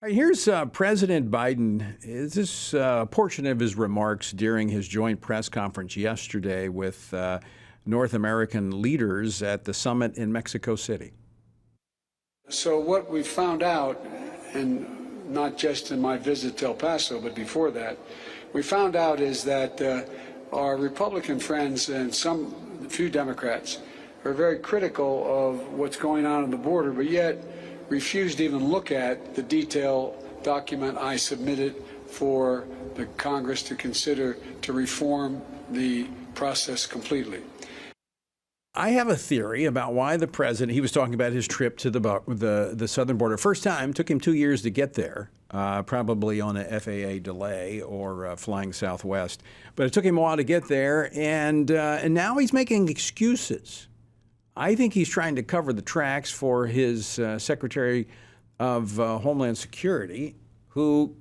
All right, here's President Biden. This portion of his remarks during his joint press conference yesterday with North American leaders at the summit in Mexico City. So what we found out, and not just in my visit to El Paso, but before that, we found out is that our Republican friends and a few Democrats are very critical of what's going on the border, but yet refused to even look at the detailed document I submitted for the Congress to consider to reform the process completely. I have a theory about why the president, he was talking about his trip to the southern border. First time, took him 2 years to get there, probably on a FAA delay or flying Southwest. But it took him a while to get there, and now he's making excuses. I think he's trying to cover the tracks for his Secretary of Homeland Security, who,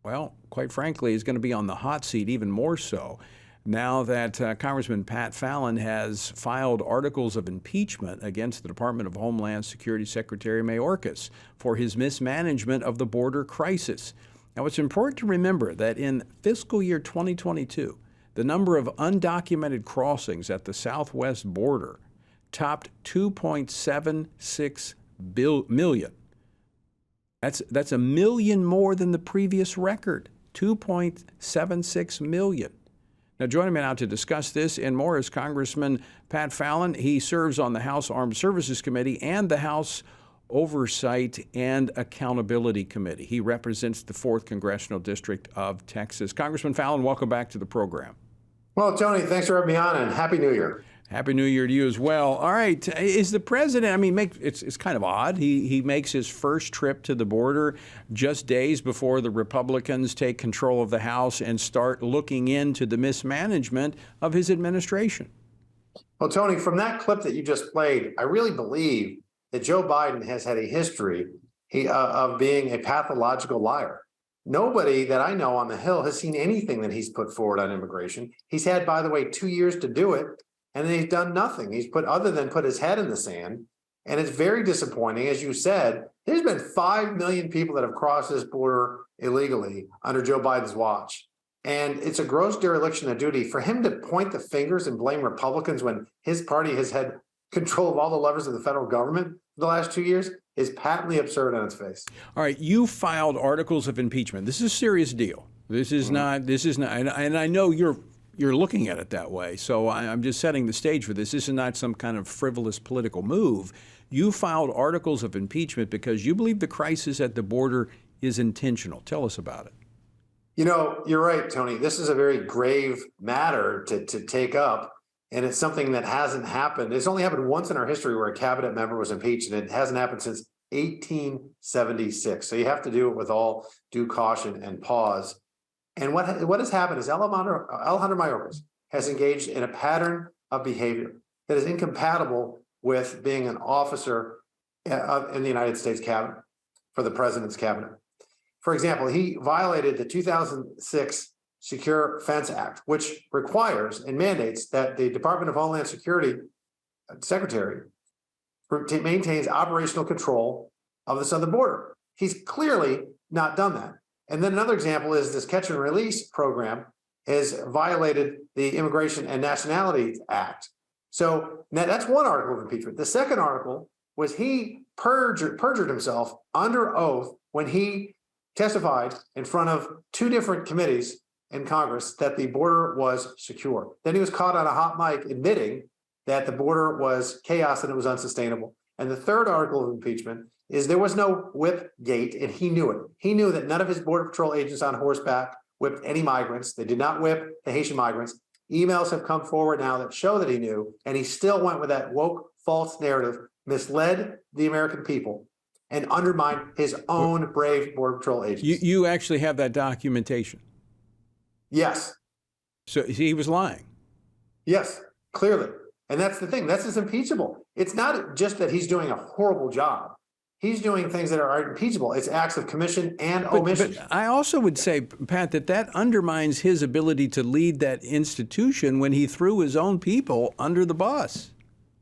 well, quite frankly, is going to be on the hot seat even more so now that Congressman Pat Fallon has filed articles of impeachment against the Department of Homeland Security Secretary Mayorkas for his mismanagement of the border crisis. Now, it's important to remember that in fiscal year 2022, the number of undocumented crossings at the southwest border topped 2.76 million. That's a million more than the previous record, 2.76 million. Now, joining me now to discuss this and more is Congressman Pat Fallon. He serves on the House Armed Services Committee and the House Oversight and Accountability Committee. He represents the 4th Congressional District of Texas. Congressman Fallon, welcome back to the program. Well, Tony, thanks for having me on, and Happy New Year. Happy New Year to you as well. All right, is the president, I mean, it's kind of odd. He makes his first trip to the border just days before the Republicans take control of the House and start looking into the mismanagement of his administration. Well, Tony, from that clip that you just played, I really believe that Joe Biden has had a history of being a pathological liar. Nobody that I know on the Hill has seen anything that he's put forward on immigration. He's had, by the way, 2 years to do it. And he's done nothing. He's other than put his head in the sand. And it's very disappointing. As you said, there's been 5 million people that have crossed this border illegally under Joe Biden's watch. And it's a gross dereliction of duty for him to point the fingers and blame Republicans when his party has had control of all the levers of the federal government for the last 2 years is patently absurd on its face. All right, you filed articles of impeachment. This is a serious deal. This is not, and I know you're looking at it that way. So I'm just setting the stage for this. This is not some kind of frivolous political move. You filed articles of impeachment because you believe the crisis at the border is intentional. Tell us about it. You know, you're right, Tony. This is a very grave matter to take up. And it's something that hasn't happened. It's only happened once in our history where a cabinet member was impeached, and it hasn't happened since 1876. So you have to do it with all due caution and pause. And what has happened is Alejandro Mayorkas has engaged in a pattern of behavior that is incompatible with being an officer in the United States cabinet, for the president's cabinet. For example, he violated the 2006 Secure Fence Act, which requires and mandates that the Department of Homeland Security Secretary maintains operational control of the southern border. He's clearly not done that. And then another example is this catch and release program has violated the Immigration and Nationality Act. So that's one article of impeachment. The second article was he perjured himself under oath when he testified in front of 2 different committees in Congress that the border was secure. Then he was caught on a hot mic admitting that the border was chaos and it was unsustainable. And the third article of impeachment is there was no whip gate, and he knew it. He knew that none of his Border Patrol agents on horseback whipped any migrants. They did not whip the Haitian migrants. Emails have come forward now that show that he knew, and he still went with that woke, false narrative, misled the American people, and undermined his own brave Border Patrol agents. You actually have that documentation? Yes. So he was lying? Yes, clearly. And that's the thing. That's impeachable. It's not just that he's doing a horrible job. He's doing things that are impeachable. It's acts of commission and omission. But I also would say, Pat, that undermines his ability to lead that institution when he threw his own people under the bus.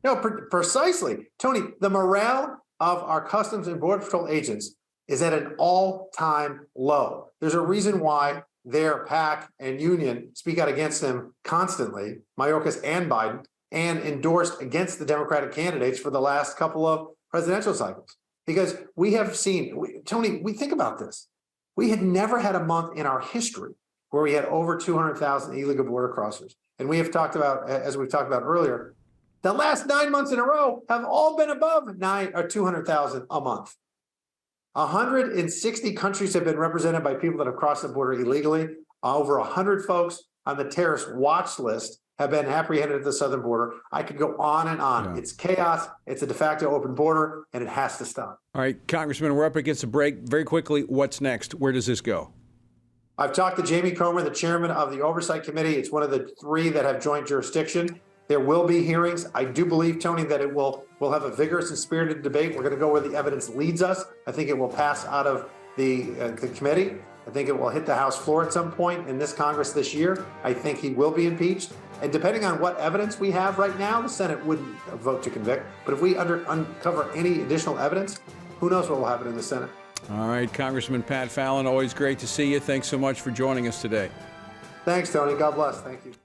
No, precisely. Tony, the morale of our Customs and Border Patrol agents is at an all-time low. There's a reason why their PAC and union speak out against him constantly, Mayorkas and Biden, and endorsed against the Democratic candidates for the last couple of presidential cycles. Because we have seen, Tony, we think about this. We had never had a month in our history where we had over 200,000 illegal border crossers. And we have talked about, as we've talked about earlier, the last 9 months in a row have all been above 200,000 a month. 160 countries have been represented by people that have crossed the border illegally. Over 100 folks on the terrorist watch list have been apprehended at the southern border. I could go on and on. Yeah. It's chaos. It's a de facto open border, and it has to stop. All right, Congressman, we're up against a break. Very quickly, what's next? Where does this go? I've talked to Jamie Comer, the chairman of the Oversight Committee. It's one of the 3 that have joint jurisdiction. There will be hearings. I do believe, Tony, that it will have a vigorous and spirited debate. We're going to go where the evidence leads us. I think it will pass out of the committee. I think it will hit the House floor at some point in this Congress this year. I think he will be impeached. And depending on what evidence we have right now, the Senate wouldn't vote to convict. But if we uncover any additional evidence, who knows what will happen in the Senate. All right, Congressman Pat Fallon, always great to see you. Thanks so much for joining us today. Thanks, Tony. God bless. Thank you.